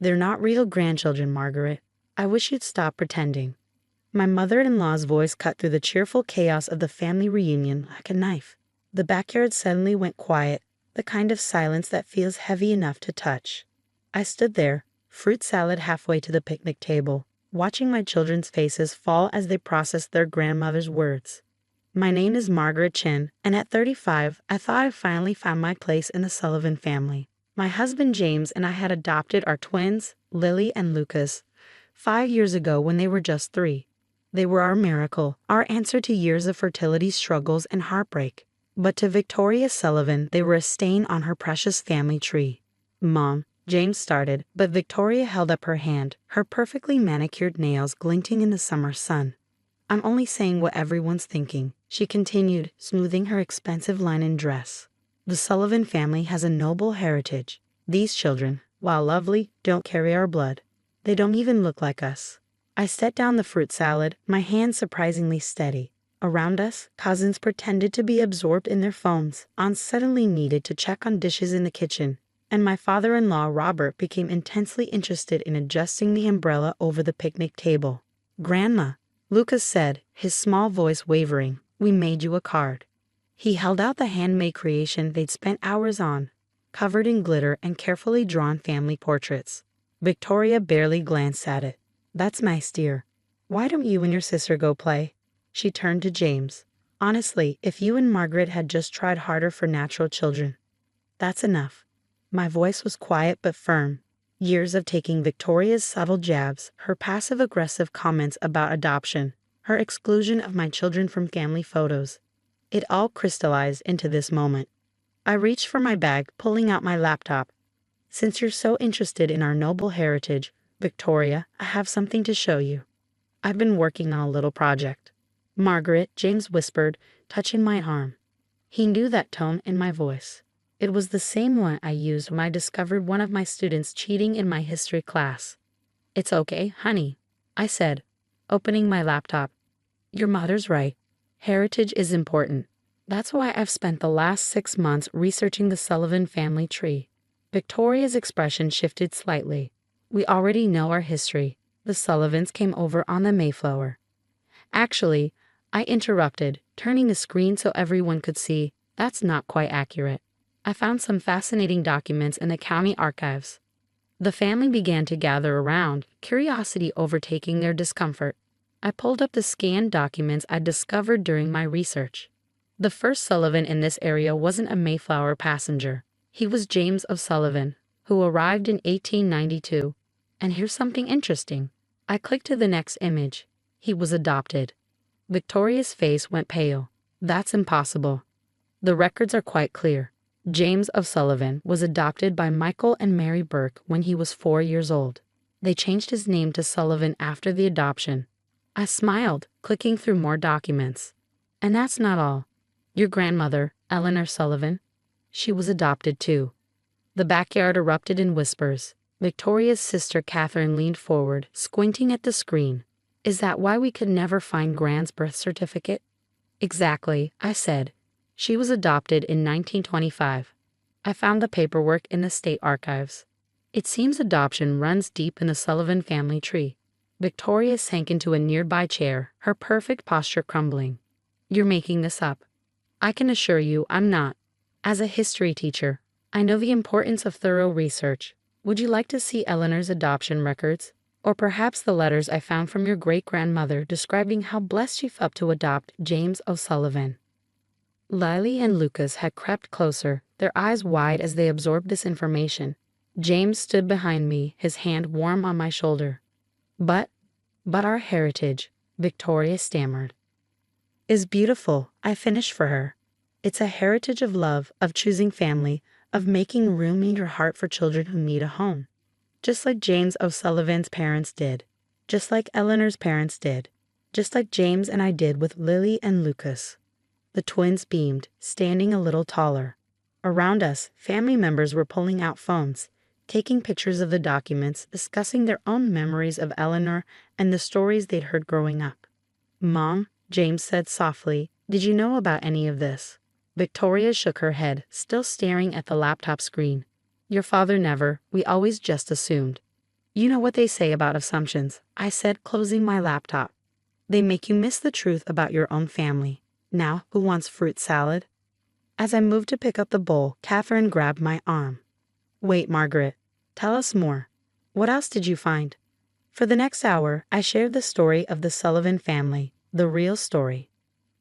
They're not real grandchildren, Margaret. I wish you'd stop pretending. My mother-in-law's voice cut through the cheerful chaos of the family reunion like a knife. The backyard suddenly went quiet, the kind of silence that feels heavy enough to touch. I stood there, fruit salad halfway to the picnic table, watching my children's faces fall as they processed their grandmother's words. My name is Margaret Chin, and at 35, I thought I finally found my place in the Sullivan family. My husband James and I had adopted our twins, Lily and Lucas, 5 years ago when they were just 3. They were our miracle, our answer to years of fertility struggles and heartbreak. But to Victoria Sullivan, they were a stain on her precious family tree. Mom, James started, but Victoria held up her hand, her perfectly manicured nails glinting in the summer sun. I'm only saying what everyone's thinking, she continued, smoothing her expensive linen dress. The Sullivan family has a noble heritage. These children, while lovely, don't carry our blood. They don't even look like us. I set down the fruit salad, my hand surprisingly steady. Around us, cousins pretended to be absorbed in their phones. Aunts suddenly needed to check on dishes in the kitchen, and my father-in-law Robert became intensely interested in adjusting the umbrella over the picnic table. Grandma, Lucas said, his small voice wavering, we made you a card. He held out the handmade creation they'd spent hours on, covered in glitter and carefully drawn family portraits. Victoria barely glanced at it. That's nice, dear. Why don't you and your sister go play? She turned to James. Honestly, if you and Margaret had just tried harder for natural children. That's enough. My voice was quiet but firm. Years of taking Victoria's subtle jabs, her passive-aggressive comments about adoption, her exclusion of my children from family photos. It all crystallized into this moment. I reached for my bag, pulling out my laptop. Since you're so interested in our noble heritage, Victoria, I have something to show you. I've been working on a little project. Margaret, James whispered, touching my arm. He knew that tone in my voice. It was the same one I used when I discovered one of my students cheating in my history class. It's okay, honey, I said, opening my laptop. Your mother's right. Heritage is important. That's why I've spent the last 6 months researching the Sullivan family tree. Victoria's expression shifted slightly. We already know our history. The Sullivans came over on the Mayflower. Actually, I interrupted, turning the screen so everyone could see. That's not quite accurate. I found some fascinating documents in the county archives. The family began to gather around, curiosity overtaking their discomfort. I pulled up the scanned documents I'd discovered during my research. The first Sullivan in this area wasn't a Mayflower passenger. He was James O'Sullivan, who arrived in 1892. And here's something interesting. I clicked to the next image. He was adopted. Victoria's face went pale. That's impossible. The records are quite clear. James O'Sullivan was adopted by Michael and Mary Burke when he was 4 years old. They changed his name to Sullivan after the adoption. I smiled, clicking through more documents. And that's not all. Your grandmother, Eleanor Sullivan, she was adopted too. The backyard erupted in whispers. Victoria's sister Catherine leaned forward, squinting at the screen. Is that why we could never find Grand's birth certificate? Exactly, I said. She was adopted in 1925. I found the paperwork in the state archives. It seems adoption runs deep in the Sullivan family tree. Victoria sank into a nearby chair, her perfect posture crumbling. You're making this up. I can assure you I'm not. As a history teacher, I know the importance of thorough research. Would you like to see Eleanor's adoption records? Or perhaps the letters I found from your great-grandmother describing how blessed she felt to adopt James O'Sullivan? Lily and Lucas had crept closer, their eyes wide as they absorbed this information. James stood behind me, his hand warm on my shoulder. But our heritage, Victoria stammered, is beautiful, I finished for her. It's a heritage of love, of choosing family, of making room in your heart for children who need a home. Just like James O'Sullivan's parents did. Just like Eleanor's parents did. Just like James and I did with Lily and Lucas. The twins beamed, standing a little taller. Around us, family members were pulling out phones, taking pictures of the documents, discussing their own memories of Eleanor and the stories they'd heard growing up. Mom, James said softly, did you know about any of this? Victoria shook her head, still staring at the laptop screen. Your father never, we always just assumed. You know what they say about assumptions, I said, closing my laptop. They make you miss the truth about your own family. Now, who wants fruit salad? As I moved to pick up the bowl, Catherine grabbed my arm. Wait, Margaret. Tell us more. What else did you find? For the next hour, I shared the story of the Sullivan family, the real story.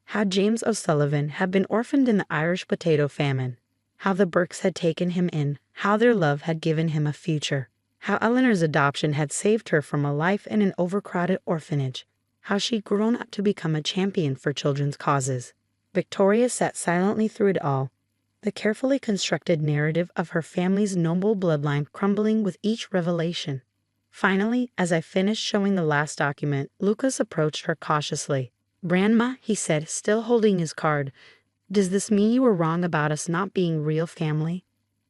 How James O'Sullivan had been orphaned in the Irish potato famine. How the Burkes had taken him in. How their love had given him a future. How Eleanor's adoption had saved her from a life in an overcrowded orphanage. How she'd grown up to become a champion for children's causes. Victoria sat silently through it all, the carefully constructed narrative of her family's noble bloodline crumbling with each revelation. Finally, as I finished showing the last document, Lucas approached her cautiously. "Grandma," he said, still holding his card, "does this mean you were wrong about us not being real family?"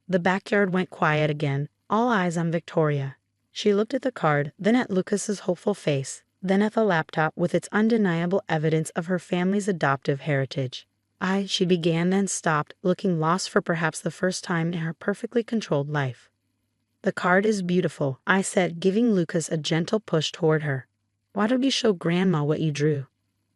The backyard went quiet again, all eyes on Victoria. She looked at the card, then at Lucas's hopeful face, then at the laptop with its undeniable evidence of her family's adoptive heritage. She began, then stopped, looking lost for perhaps the first time in her perfectly controlled life. "The card is beautiful," I said, giving Lucas a gentle push toward her. "Why don't you show Grandma what you drew?"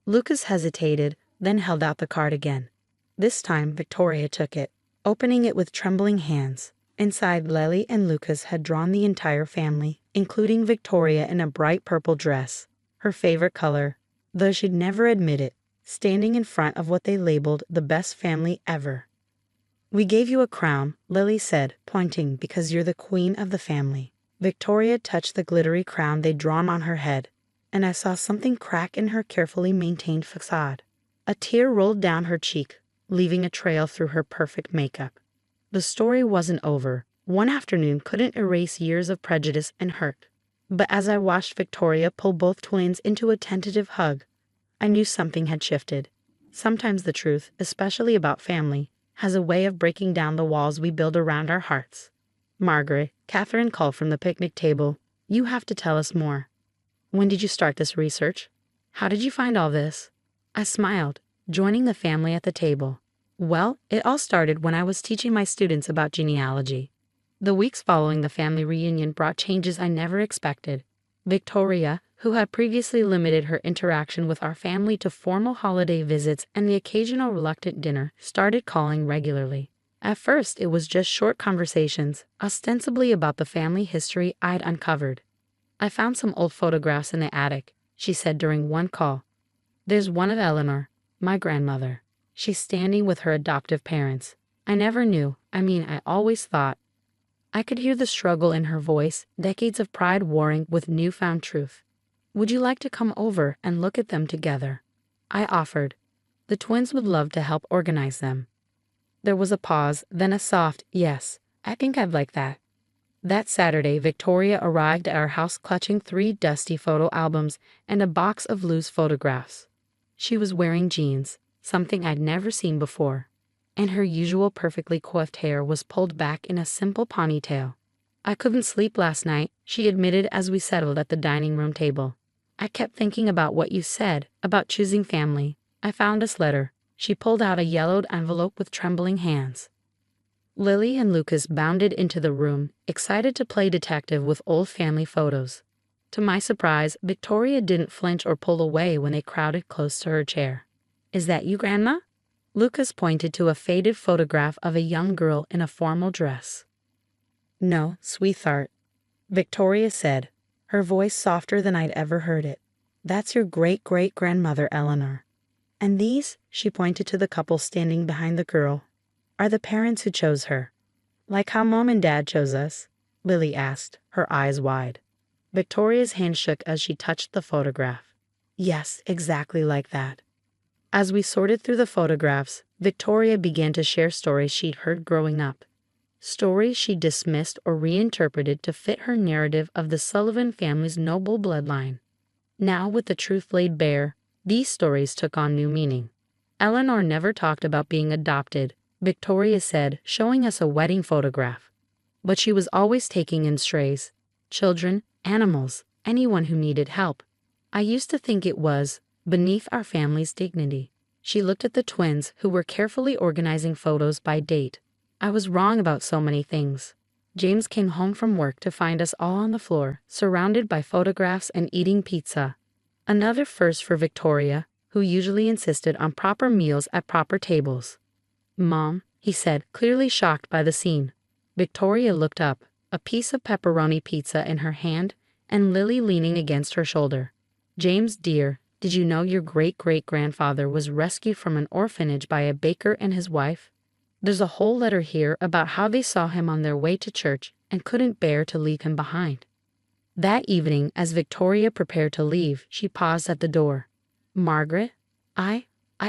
Lucas hesitated, then held out the card again. This time, Victoria took it, opening it with trembling hands. Inside, Lily and Lucas had drawn the entire family, including Victoria in a bright purple dress, her favorite color, though she'd never admit it, standing in front of what they labeled the best family ever. "We gave you a crown," Lily said, pointing, "because you're the queen of the family." Victoria touched the glittery crown they'd drawn on her head, and I saw something crack in her carefully maintained facade. A tear rolled down her cheek, leaving a trail through her perfect makeup. The story wasn't over. One afternoon couldn't erase years of prejudice and hurt. But as I watched Victoria pull both twins into a tentative hug, I knew something had shifted. Sometimes the truth, especially about family, has a way of breaking down the walls we build around our hearts. "Margaret," Catherine called from the picnic table, "you have to tell us more. When did you start this research? How did you find all this?" I smiled, joining the family at the table. "Well, it all started when I was teaching my students about genealogy. The weeks following the family reunion brought changes I never expected. Victoria, who had previously limited her interaction with our family to formal holiday visits and the occasional reluctant dinner, started calling regularly. At first, it was just short conversations, ostensibly about the family history I'd uncovered. "I found some old photographs in the attic," she said during one call. "There's one of Eleanor, my grandmother. She's standing with her adoptive parents. I never knew, I always thought." I could hear the struggle in her voice, decades of pride warring with newfound truth. "Would you like to come over and look at them together?" I offered. "The twins would love to help organize them." There was a pause, then a soft, "Yes, I think I'd like that." That Saturday, Victoria arrived at our house clutching 3 dusty photo albums and a box of loose photographs. She was wearing jeans, something I'd never seen before, and her usual perfectly coiffed hair was pulled back in a simple ponytail. "I couldn't sleep last night," she admitted as we settled at the dining room table. "I kept thinking about what you said, about choosing family. I found this letter." She pulled out a yellowed envelope with trembling hands. Lily and Lucas bounded into the room, excited to play detective with old family photos. To my surprise, Victoria didn't flinch or pull away when they crowded close to her chair. "Is that you, Grandma?" Lucas pointed to a faded photograph of a young girl in a formal dress. "No, sweetheart," Victoria said, her voice softer than I'd ever heard it. "That's your great-great-grandmother, Eleanor. And these," she pointed to the couple standing behind the girl, "are the parents who chose her." "Like how Mom and Dad chose us?" Lily asked, her eyes wide. Victoria's hand shook as she touched the photograph. "Yes, exactly like that." As we sorted through the photographs, Victoria began to share stories she'd heard growing up. Stories she dismissed or reinterpreted to fit her narrative of the Sullivan family's noble bloodline. Now, with the truth laid bare, these stories took on new meaning. "Eleanor never talked about being adopted," Victoria said, showing us a wedding photograph. "But she was always taking in strays, children, animals, anyone who needed help. I used to think it was beneath our family's dignity." She looked at the twins, who were carefully organizing photos by date. "I was wrong about so many things." James came home from work to find us all on the floor, surrounded by photographs and eating pizza. Another first for Victoria, who usually insisted on proper meals at proper tables. "Mom," he said, clearly shocked by the scene. Victoria looked up, a piece of pepperoni pizza in her hand, and Lily leaning against her shoulder. "James, dear, did you know your great-great-grandfather was rescued from an orphanage by a baker and his wife? There's a whole letter here about how they saw him on their way to church and couldn't bear to leave him behind." That evening, as Victoria prepared to leave, she paused at the door. "Margaret, I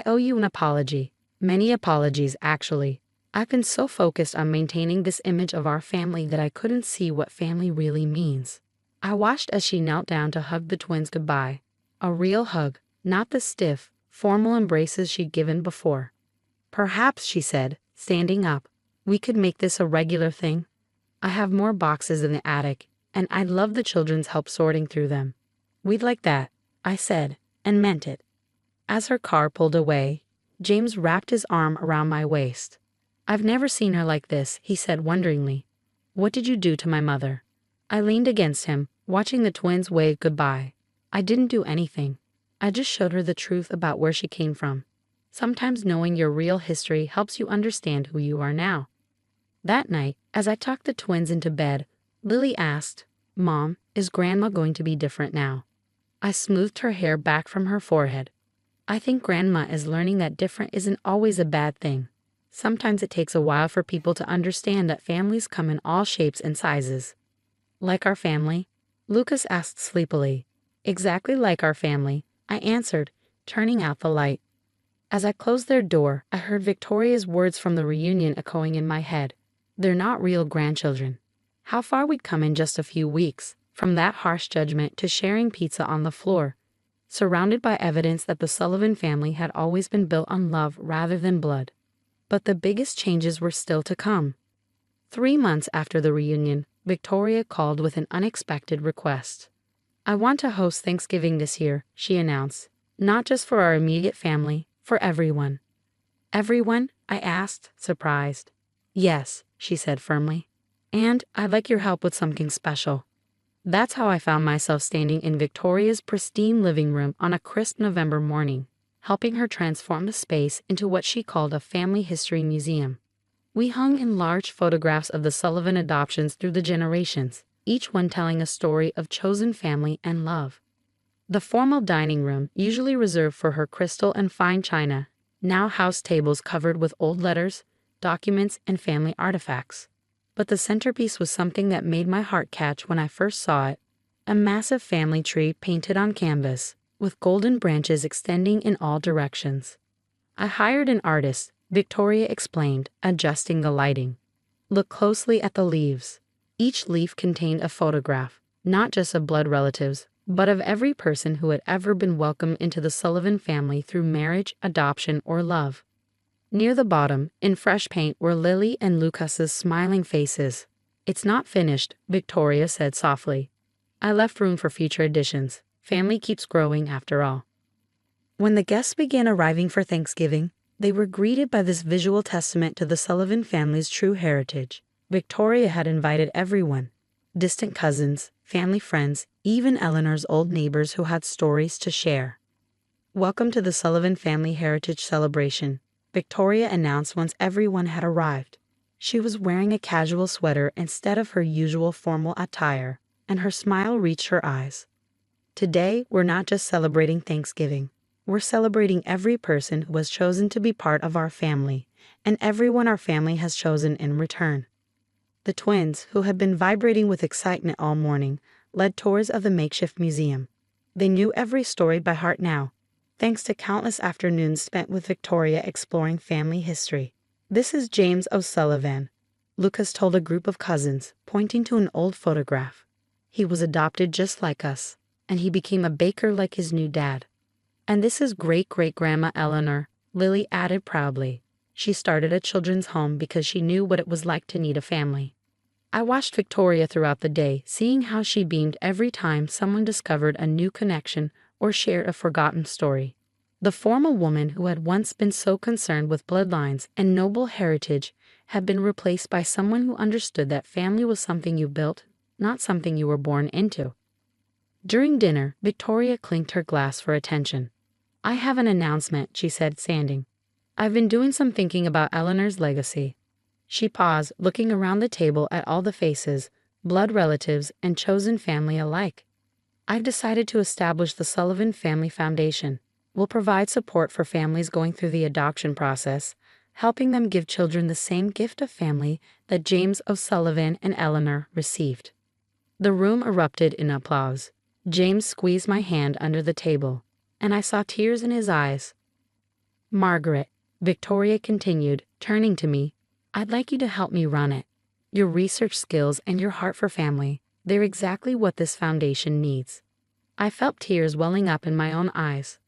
owe you an apology. Many apologies, actually. I've been so focused on maintaining this image of our family that I couldn't see what family really means." I watched as she knelt down to hug the twins goodbye. A real hug, not the stiff, formal embraces she'd given before. "Perhaps," she said, standing up, "we could make this a regular thing. I have more boxes in the attic, and I'd love the children's help sorting through them." "We'd like that," I said, and meant it. As her car pulled away, James wrapped his arm around my waist. "I've never seen her like this," he said wonderingly. "What did you do to my mother?" I leaned against him, watching the twins wave goodbye. "I didn't do anything. I just showed her the truth about where she came from. Sometimes knowing your real history helps you understand who you are now." That night, as I tucked the twins into bed, Lily asked, "Mom, is Grandma going to be different now?" I smoothed her hair back from her forehead. "I think Grandma is learning that different isn't always a bad thing. Sometimes it takes a while for people to understand that families come in all shapes and sizes." "Like our family?" Lucas asked sleepily. "Exactly like our family," I answered, turning out the light. As I closed their door, I heard Victoria's words from the reunion echoing in my head. "They're not real grandchildren." How far we'd come in just a few weeks, from that harsh judgment to sharing pizza on the floor, surrounded by evidence that the Sullivan family had always been built on love rather than blood. But the biggest changes were still to come. 3 months after the reunion, Victoria called with an unexpected request. "I want to host Thanksgiving this year," she announced. "Not just for our immediate family, for everyone." "Everyone?" I asked, surprised. "Yes," she said firmly. "And I'd like your help with something special." That's how I found myself standing in Victoria's pristine living room on a crisp November morning, helping her transform the space into what she called a family history museum. We hung in large photographs of the Sullivan adoptions through the generations, each one telling a story of chosen family and love. The formal dining room, usually reserved for her crystal and fine china, now housed tables covered with old letters, documents, and family artifacts. But the centerpiece was something that made my heart catch when I first saw it: a massive family tree painted on canvas, with golden branches extending in all directions. "I hired an artist," Victoria explained, adjusting the lighting. "Look closely at the leaves. Each leaf contained a photograph, not just of blood relatives, but of every person who had ever been welcomed into the Sullivan family through marriage, adoption, or love." Near the bottom, in fresh paint, were Lily and Lucas's smiling faces. "It's not finished," Victoria said softly. "I left room for future additions. Family keeps growing after all." When the guests began arriving for Thanksgiving, they were greeted by this visual testament to the Sullivan family's true heritage. Victoria had invited everyone: distant cousins, family friends, even Eleanor's old neighbors who had stories to share. "Welcome to the Sullivan Family Heritage Celebration," Victoria announced once everyone had arrived. She was wearing a casual sweater instead of her usual formal attire, and her smile reached her eyes. "Today, we're not just celebrating Thanksgiving. We're celebrating every person who has chosen to be part of our family, and everyone our family has chosen in return." The twins, who had been vibrating with excitement all morning, led tours of the makeshift museum. They knew every story by heart now, thanks to countless afternoons spent with Victoria exploring family history. "This is James O'Sullivan," Lucas told a group of cousins, pointing to an old photograph. "He was adopted just like us, and he became a baker like his new dad." "And this is great-great-grandma Eleanor," Lily added proudly. "She started a children's home because she knew what it was like to need a family." I watched Victoria throughout the day, seeing how she beamed every time someone discovered a new connection or shared a forgotten story. The formal woman who had once been so concerned with bloodlines and noble heritage had been replaced by someone who understood that family was something you built, not something you were born into. During dinner, Victoria clinked her glass for attention. "I have an announcement," she said, standing. "I've been doing some thinking about Eleanor's legacy." She paused, looking around the table at all the faces, blood relatives and chosen family alike. "I've decided to establish the Sullivan Family Foundation. We'll provide support for families going through the adoption process, helping them give children the same gift of family that James O'Sullivan and Eleanor received." The room erupted in applause. James squeezed my hand under the table, and I saw tears in his eyes. "Margaret," Victoria continued, turning to me, "I'd like you to help me run it. Your research skills and your heart for family, they're exactly what this foundation needs." I felt tears welling up in my own eyes.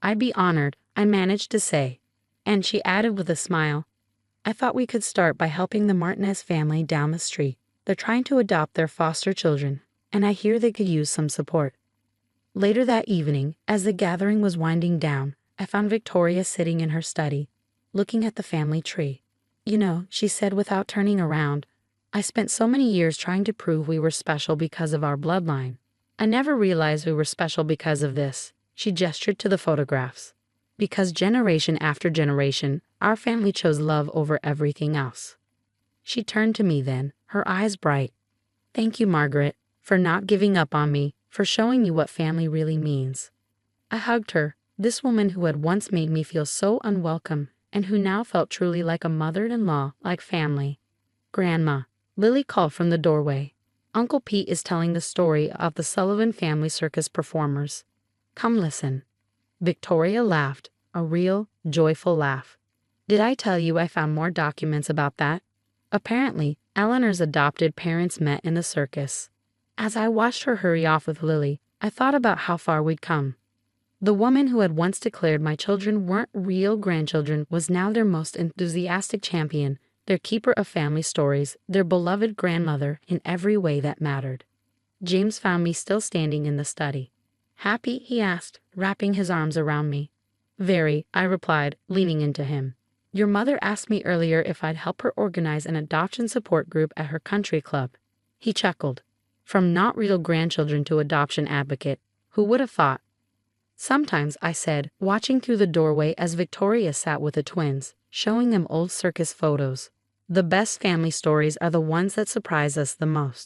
"I'd be honored," I managed to say. And she added with a smile, "I thought we could start by helping the Martinez family down the street. They're trying to adopt their foster children, and I hear they could use some support." Later that evening, as the gathering was winding down, I found Victoria sitting in her study, looking at the family tree. "You know," she said without turning around, "I spent so many years trying to prove we were special because of our bloodline. I never realized we were special because of this." She gestured to the photographs. "Because generation after generation, our family chose love over everything else." She turned to me then, her eyes bright. "Thank you, Margaret, for not giving up on me, for showing me what family really means." I hugged her, this woman who had once made me feel so unwelcome, and who now felt truly like a mother-in-law, like family. "Grandma," Lily called from the doorway, "Uncle Pete is telling the story of the Sullivan family circus performers. Come listen." Victoria laughed, a real, joyful laugh. "Did I tell you I found more documents about that?" Apparently, Eleanor's adopted parents met in the circus. As I watched her hurry off with Lily, I thought about how far we'd come. The woman who had once declared my children weren't real grandchildren was now their most enthusiastic champion, their keeper of family stories, their beloved grandmother in every way that mattered. James found me still standing in the study. "Happy?" he asked, wrapping his arms around me. "Very," I replied, leaning into him. "Your mother asked me earlier if I'd help her organize an adoption support group at her country club." He chuckled. "From not real grandchildren to adoption advocate. Who would have thought?" "Sometimes," I said, watching through the doorway as Victoria sat with the twins, showing them old circus photos, "the best family stories are the ones that surprise us the most."